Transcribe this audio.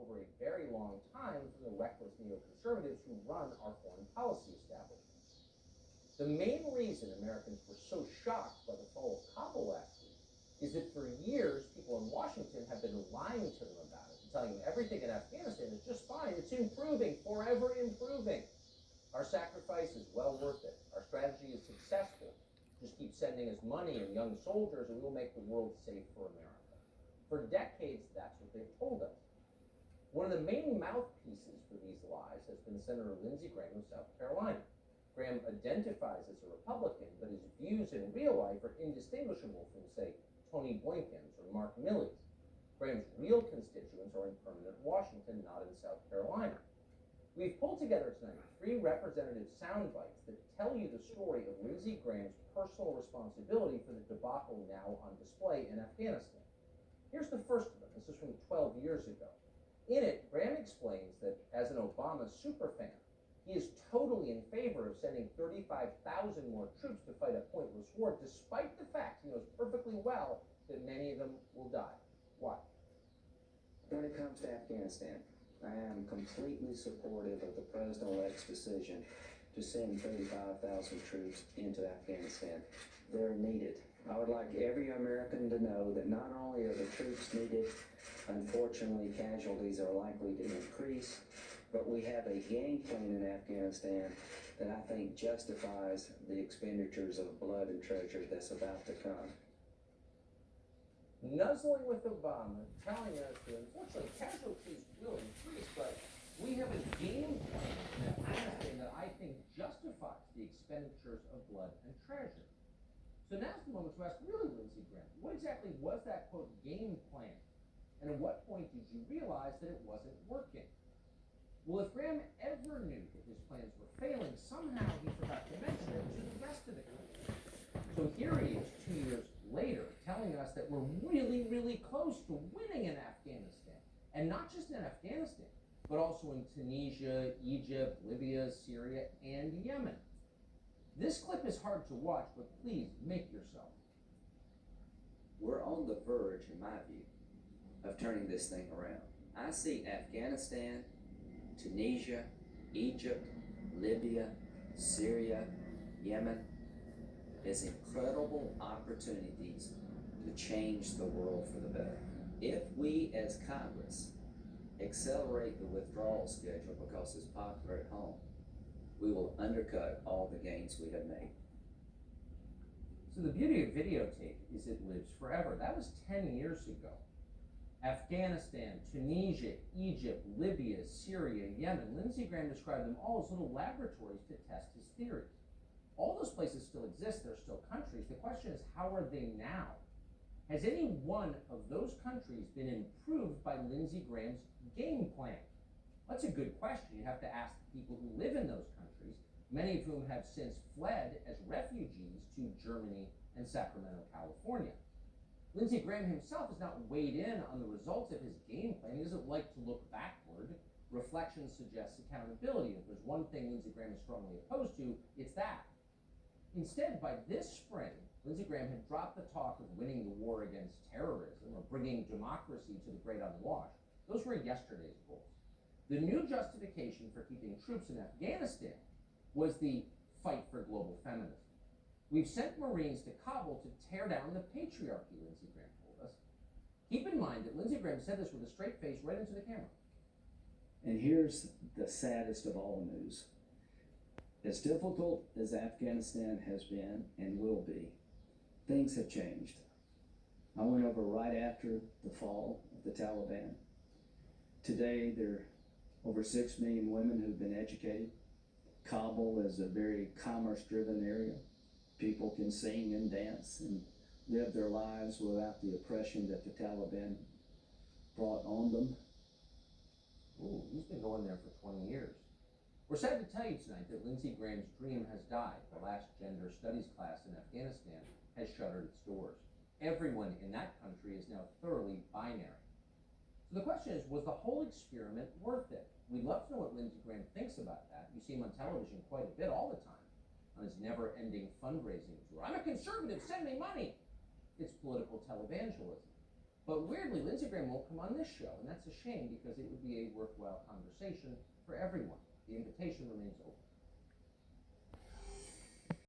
over a very long time from the reckless neoconservatives who run our foreign policy establishment. The main reason Americans were so shocked by the fall of Kabul last week is that for years, people in Washington have been lying to them about it and telling them everything in Afghanistan is just fine. It's improving, forever improving. Our sacrifice is well worth it. Our strategy is successful. Just keep sending us money and young soldiers, and we'll make the world safe for America. For decades, that's what they've told us. One of the main mouthpieces for these lies has been Senator Lindsey Graham of South Carolina. Graham identifies as a Republican, but his views in real life are indistinguishable from, say, Tony Blinken's or Mark Milley's. Graham's real constituents are in permanent Washington, not in South Carolina. We've pulled together tonight 3 representative sound bites that tell you the story of Lindsey Graham's personal responsibility for the debacle now on display in Afghanistan. Here's the first of them. This is from 12 years ago. In it, Graham explains that as an Obama superfan, he is totally in favor of sending 35,000 more troops to fight a pointless war, despite the fact he knows perfectly well that many of them will die. Why? When it comes to Afghanistan, I am completely supportive of the President-elect's decision to send 35,000 troops into Afghanistan. They're needed. I would like every American to know that not only are the troops needed, unfortunately casualties are likely to increase, but we have a game plan in Afghanistan that I think justifies the expenditures of blood and treasure that's about to come. Nuzzling with Obama, telling us that unfortunately casualties will increase, but we have a game plan in Afghanistan that I think justifies the expenditures of blood and treasure. So now's the moment to ask, really, Lindsey Graham, what exactly was that, quote, game plan? And at what point did you realize that it wasn't working? Well, if Graham ever knew that his plans were failing, somehow he forgot to mention it to the rest of the country. So here he is 2 years later telling us that we're really, really close to winning in Afghanistan. And not just in Afghanistan, but also in Tunisia, Egypt, Libya, Syria, and Yemen. This clip is hard to watch, but please make yourself. We're on the verge, in my view, of turning this thing around. I see Afghanistan, Tunisia, Egypt, Libya, Syria, Yemen as incredible opportunities to change the world for the better. If we as Congress accelerate the withdrawal schedule because it's popular at home, we will undercut all the gains we have made. So the beauty of videotape is it lives forever. That was 10 years ago. Afghanistan, Tunisia, Egypt, Libya, Syria, Yemen. Lindsey Graham described them all as little laboratories to test his theories. All those places still exist. They're still countries. The question is, how are they now? Has any one of those countries been improved by Lindsey Graham's game plan? That's a good question. You have to ask the people who live in those countries, many of whom have since fled as refugees to Germany and Sacramento, California. Lindsey Graham himself has not weighed in on the results of his game plan. He doesn't like to look backward. Reflection suggests accountability. If there's one thing Lindsey Graham is strongly opposed to, it's that. Instead, by this spring, Lindsey Graham had dropped the talk of winning the war against terrorism or bringing democracy to the great unwashed. Those were yesterday's goals. The new justification for keeping troops in Afghanistan was the fight for global feminism. We've sent Marines to Kabul to tear down the patriarchy, Lindsey Graham told us. Keep in mind that Lindsey Graham said this with a straight face right into the camera. And here's the saddest of all news. As difficult as Afghanistan has been and will be, things have changed. I went over right after the fall of the Taliban. Today, there are over 6 million women who've been educated. Kabul is a very commerce-driven area. People can sing and dance and live their lives without the oppression that the Taliban brought on them. Ooh, he's been going there for 20 years. We're sad to tell you tonight that Lindsey Graham's dream has died. The last gender studies class in Afghanistan has shuttered its doors. Everyone in that country is now thoroughly binary. So the question is, was the whole experiment worth it? We'd love to know what Lindsey Graham thinks about that. You see him on television quite a bit all the time on his never-ending fundraising tour. I'm a conservative, send me money. It's political televangelism. But weirdly, Lindsey Graham won't come on this show, and that's a shame because it would be a worthwhile conversation for everyone. The invitation remains open.